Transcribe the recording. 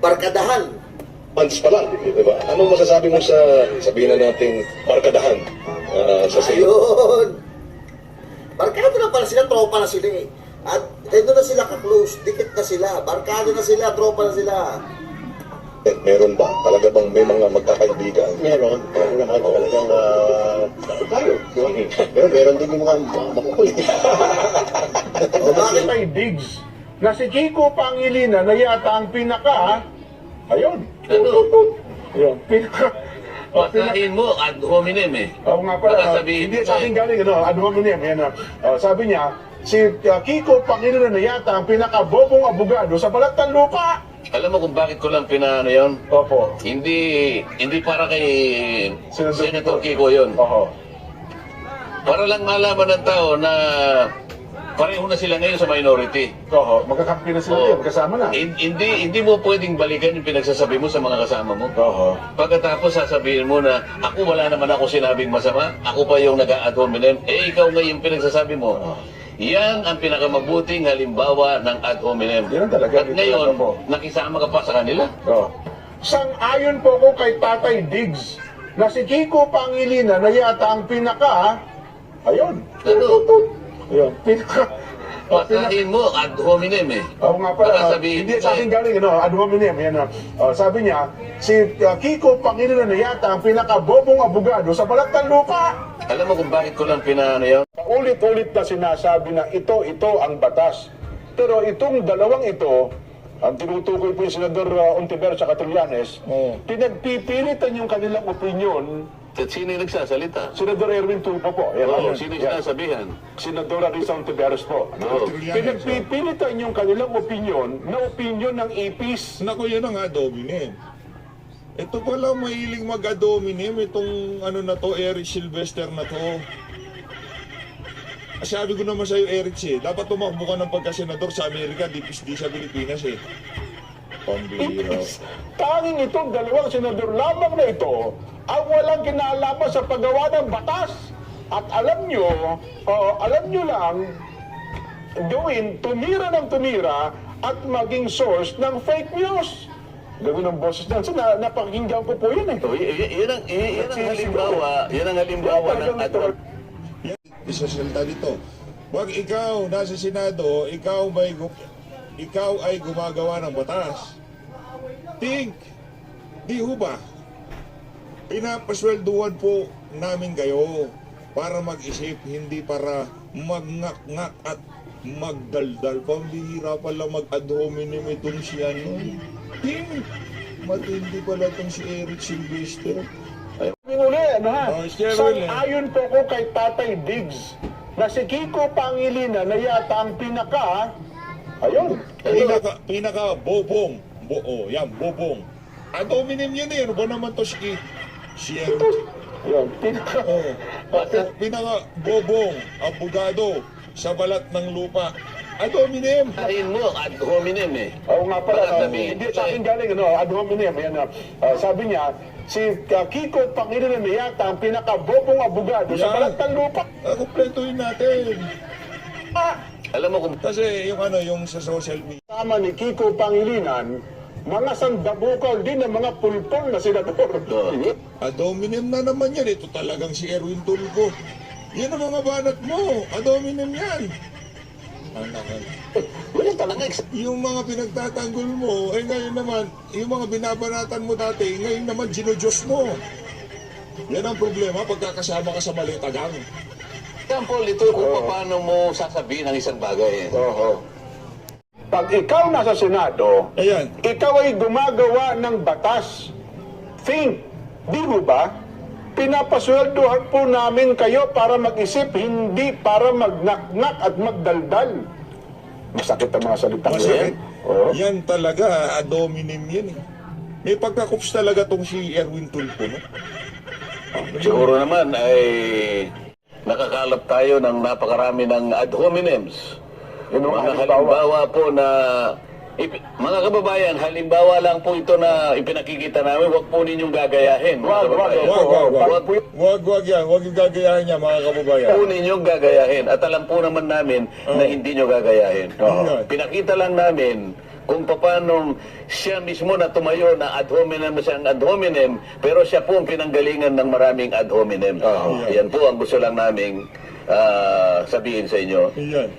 Barkadahan. Months pa lang, di ba? Anong masasabi mo sa, sabihin na natin, barkadahan sa sayo? Ayun. Barkado na pala sila, tropa na sila eh. At ito na sila ka-close, dikit na sila, barkado na sila, tropa na sila. Meron ba? Talaga bang may mga magkakaibigan? Meron. Meron naman talagang tayo. Meron din yung mga makukulit. O bakit? Kay Diggs na si Kiko Pangilinan na yata ang pinaka, ayun, yun, pinaka, Patahin mo ad hominem eh. Oo nga pala, Baka sabihin hindi mo sa akin galing, ad hominem, yan sabi niya, si Kiko Pangilinan na yata ang pinaka-bobong abogado sa balat ng lupa. Alam mo kung bakit ko lang pinaano yun? Opo. Hindi para kay Senator Senator Kiko yun. Oho. Para lang malaman ng tao na pareho na sila ngayon sa minority. Oho, magkakampi na sila Oo. yun, kasama na. Hindi mo pwedeng balikan yung pinagsasabi mo sa mga kasama mo. Oho. Pagkatapos sasabihin mo na ako wala naman ako sinabing masama, ako pa yung nag-a-ad hominem, ikaw ngayon pinagsasabi mo. Yan ang pinakamabuting halimbawa ng ad hominem. Yan ang talaga, At ngayon, dito po. nakisama ka pa sa kanila. Oh. Sang-ayon po ko kay Tatay Diggs na si Kiko Pangilinan na yata ang pinaka, ayun, ayun, pinaka, Patahin mo ad hominem eh. Oo nga pala, Baka sabihin hindi mo sa akin galing, ad hominem, yan, sabi niya, si Kiko Pangilinan na yata ang pinaka-bobong abogado sa balat ng lupa. Alam mo kung bakit ko lang pinaano yun? Ulit-ulit na sinasabi na ito ang batas. Pero itong dalawang ito, ang tinutukoy po yung Senador Ontiveros at Trillanes, pinagpipilitan yung kanilang opinyon. At sino yung nagsasalita? Senador Erwin Tulfo po. Yan, Oo, yan. sino yung Yan. sinasabihan? Senador Risa Ontiveros po. Oo. Pinagpipilitan yung kanilang opinyon na opinyon ng IPIS. Naku, yun ang adominem. Ito pala mahilig mag-adominem itong ano na to, Eric Sylvester na to. Sabi ko naman sa'yo, Eric, dapat tumakbo ka ng pagkasenador sa Amerika, di sa Pilipinas eh. Pambira. IPIS. Tanging itong dalawang senador lamang na ito ang walang kinalaman sa paggawa ng batas. At alam nyo lang, tumira ng tumira at maging source ng fake news. Gawin ng boses na, napakinggan ko po yun eh. So, yan ang halimbawa, yan ang halimbawa ng ad hominem. Isasalta dito. Wag ikaw nasa Senado, ikaw ay gumagawa ng batas. Think, di ho ba? Pinapaswelduhan po namin kayo para mag-isip, hindi para magngak-ngak at magdaldal. Pambihira pala mag-ad hominem itong si ano. Think, matindi pala itong si Eric Sylvester. Uli, Oh, Sherwin, Sang-ayon po ko kay Tatay Diggs na si Kiko Pangilinan na yata ang pinaka, ayun, Pinaka-bobong. Yan, bobong. Ad hominem yun eh. Ano ba naman to si yun, pinaka, pinaka-bobong, abogado sa balat ng lupa. Ad hominem. Patahin mo ad hominem eh. oo nga pala, Baka sabihin hindi mo sa akin galing, ad hominem, yan, sabi niya, si Kiko Pangilinan na yata ang pinaka-bobong abogado sa Yan. balat ng lupa. Kumpletuhin natin. Alam mo kung Kasi yung sa social media. Kasama ni Kiko Pangilinan, mga sandabukal din ng mga pulpol na senador. Ad hominem na naman yan. Ito talagang si Erwin Tulfo. Yan ang mga banat mo. Ad hominem yan. wala talaga Yung mga pinagtatanggol mo, ngayon naman, yung mga binabanatan mo dati, ngayon naman ginodiyos mo. Yan ang problema pagkakasama ka sa malitagang. example ito kung paano mo sasabihin ang isang bagay. Oo. Pag ikaw nasa Senado, Ayan. ikaw ay gumagawa ng batas. Think, di mo ba? Pinapasweldohan po namin kayo para mag-isip, hindi para magnaknak at magdaldal. Masakit ang mga salita Masakit. Oo. Yan talaga, ad hominem yan eh. May pagkakups talaga tong si Erwin Tulfo, no? Siguro naman ay nakakalap tayo ng napakarami ng ad hominems. Yun ang Mga halimbawa po na mga kababayan, halimbawa lang po ito na ipinakikita namin, huwag po ninyong gagayahin. mga Wag, kababayan. Wag yan. Wag yung gagayahin niya, mga kababayan. Po ninyong gagayahin. At alam po naman namin na hindi nyo gagayahin. Oo. Pinakita lang namin kung paano siya mismo na tumayo na ad hominem na siyang ad hominem, pero siya po ang pinanggalingan ng maraming ad hominem. Yan po ang gusto lang naming sabihin sa inyo. Yan.